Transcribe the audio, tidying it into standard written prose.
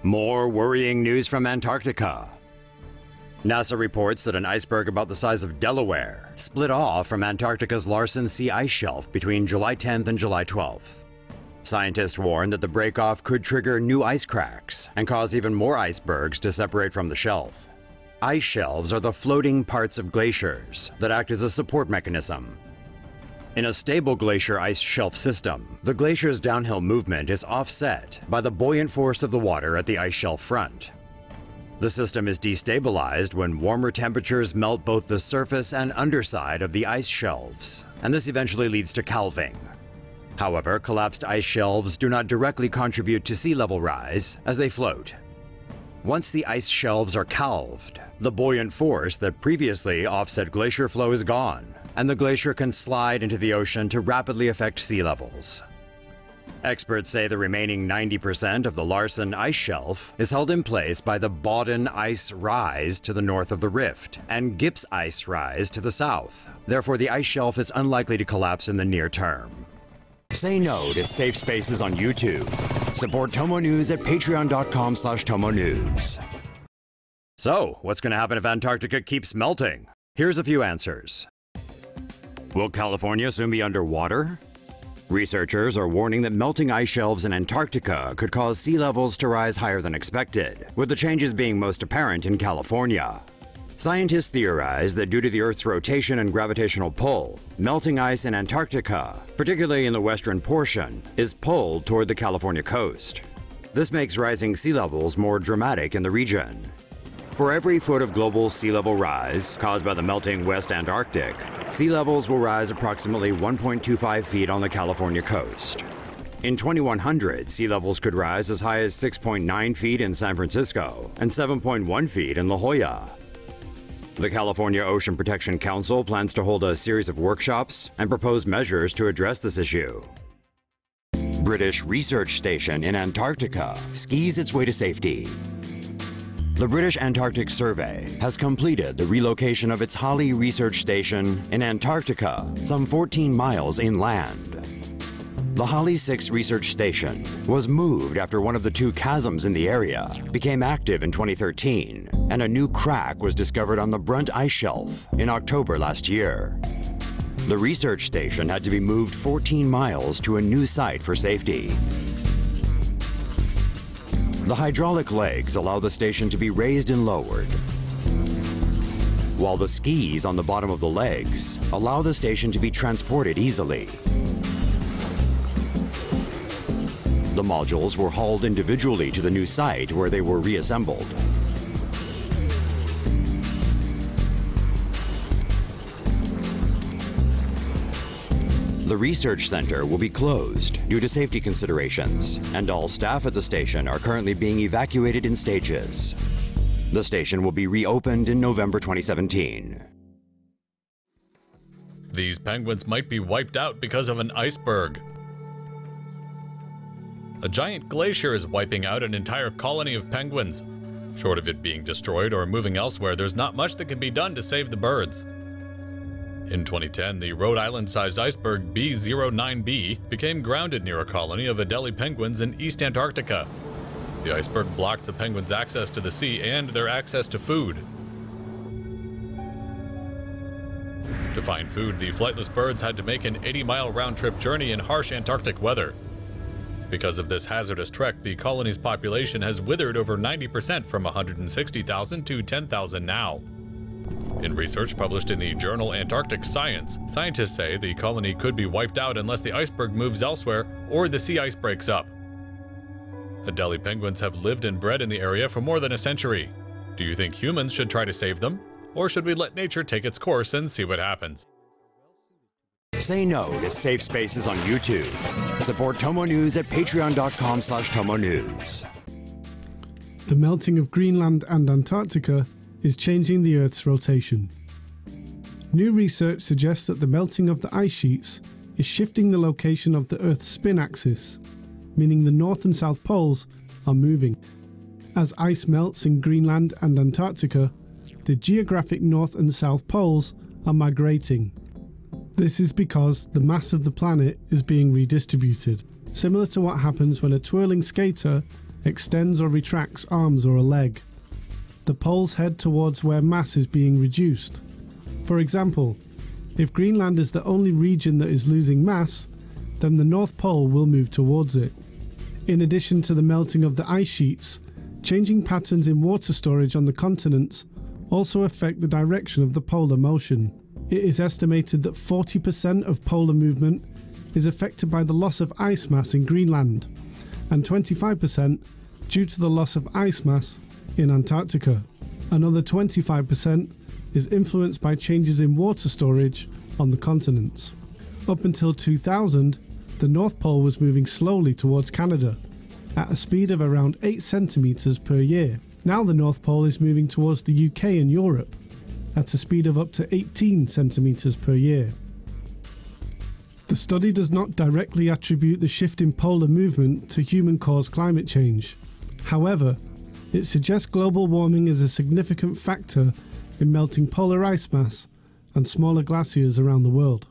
More worrying news from Antarctica. NASA reports that an iceberg about the size of Delaware split off from Antarctica's Larsen C ice shelf between July 10th and July 12th. Scientists warn that the breakoff could trigger new ice cracks and cause even more icebergs to separate from the shelf. Ice shelves are the floating parts of glaciers that act as a support mechanism. In a stable glacier ice shelf system, the glacier's downhill movement is offset by the buoyant force of the water at the ice shelf front. The system is destabilized when warmer temperatures melt both the surface and underside of the ice shelves, and this eventually leads to calving. However, collapsed ice shelves do not directly contribute to sea level rise as they float. Once the ice shelves are calved, the buoyant force that previously offset glacier flow is gone, and the glacier can slide into the ocean to rapidly affect sea levels. Experts say the remaining 90% of the Larsen ice shelf is held in place by the Bowden ice rise to the north of the rift and Gips ice rise to the south. Therefore, the ice shelf is unlikely to collapse in the near term. Say no to safe spaces on YouTube. Support TomoNews at patreon.com/TomoNews. So, what's going to happen if Antarctica keeps melting? Here's a few answers. Will California soon be underwater? Researchers are warning that melting ice shelves in Antarctica could cause sea levels to rise higher than expected, with the changes being most apparent in California. Scientists theorize that due to the Earth's rotation and gravitational pull, melting ice in Antarctica, particularly in the western portion, is pulled toward the California coast. This makes rising sea levels more dramatic in the region. For every foot of global sea level rise caused by the melting West Antarctic, sea levels will rise approximately 1.25 feet on the California coast. In 2100, sea levels could rise as high as 6.9 feet in San Francisco and 7.1 feet in La Jolla. The California Ocean Protection Council plans to hold a series of workshops and propose measures to address this issue. British research station in Antarctica skis its way to safety. The British Antarctic Survey has completed the relocation of its Halley Research Station in Antarctica, some 14 miles inland. The Halley 6 Research Station was moved after one of the two chasms in the area became active in 2013, and a new crack was discovered on the Brunt ice shelf in October last year. The research station had to be moved 14 miles to a new site for safety. The hydraulic legs allow the station to be raised and lowered, while the skis on the bottom of the legs allow the station to be transported easily. The modules were hauled individually to the new site where they were reassembled. The research center will be closed due to safety considerations, and all staff at the station are currently being evacuated in stages. The station will be reopened in November 2017. These penguins might be wiped out because of an iceberg. A giant glacier is wiping out an entire colony of penguins. Short of it being destroyed or moving elsewhere, there's not much that can be done to save the birds. In 2010, the Rhode Island-sized iceberg B09B became grounded near a colony of Adelie penguins in East Antarctica. The iceberg blocked the penguins' access to the sea and their access to food. To find food, the flightless birds had to make an 80-mile round-trip journey in harsh Antarctic weather. Because of this hazardous trek, the colony's population has withered over 90% from 160,000 to 10,000 now. In research published in the journal Antarctic Science, scientists say the colony could be wiped out unless the iceberg moves elsewhere or the sea ice breaks up. Adelie penguins have lived and bred in the area for more than a century. Do you think humans should try to save them? Or should we let nature take its course and see what happens? Say no to safe spaces on YouTube. Support TomoNews at patreon.com/TomoNews. The melting of Greenland and Antarctica is changing the Earth's rotation. New research suggests that the melting of the ice sheets is shifting the location of the Earth's spin axis, meaning the North and South poles are moving. As ice melts in Greenland and Antarctica, the geographic North and South poles are migrating. This is because the mass of the planet is being redistributed, similar to what happens when a twirling skater extends or retracts arms or a leg. The poles head towards where mass is being reduced. For example, if Greenland is the only region that is losing mass, then the North Pole will move towards it. In addition to the melting of the ice sheets, changing patterns in water storage on the continents also affect the direction of the polar motion. It is estimated that 40% of polar movement is affected by the loss of ice mass in Greenland, and 25% due to the loss of ice mass in Antarctica. Another 25% is influenced by changes in water storage on the continents. Up until 2000, the North Pole was moving slowly towards Canada, at a speed of around 8 centimeters per year. Now the North Pole is moving towards the UK and Europe, at a speed of up to 18 centimeters per year. The study does not directly attribute the shift in polar movement to human-caused climate change. However, it suggests global warming is a significant factor in melting polar ice mass and smaller glaciers around the world.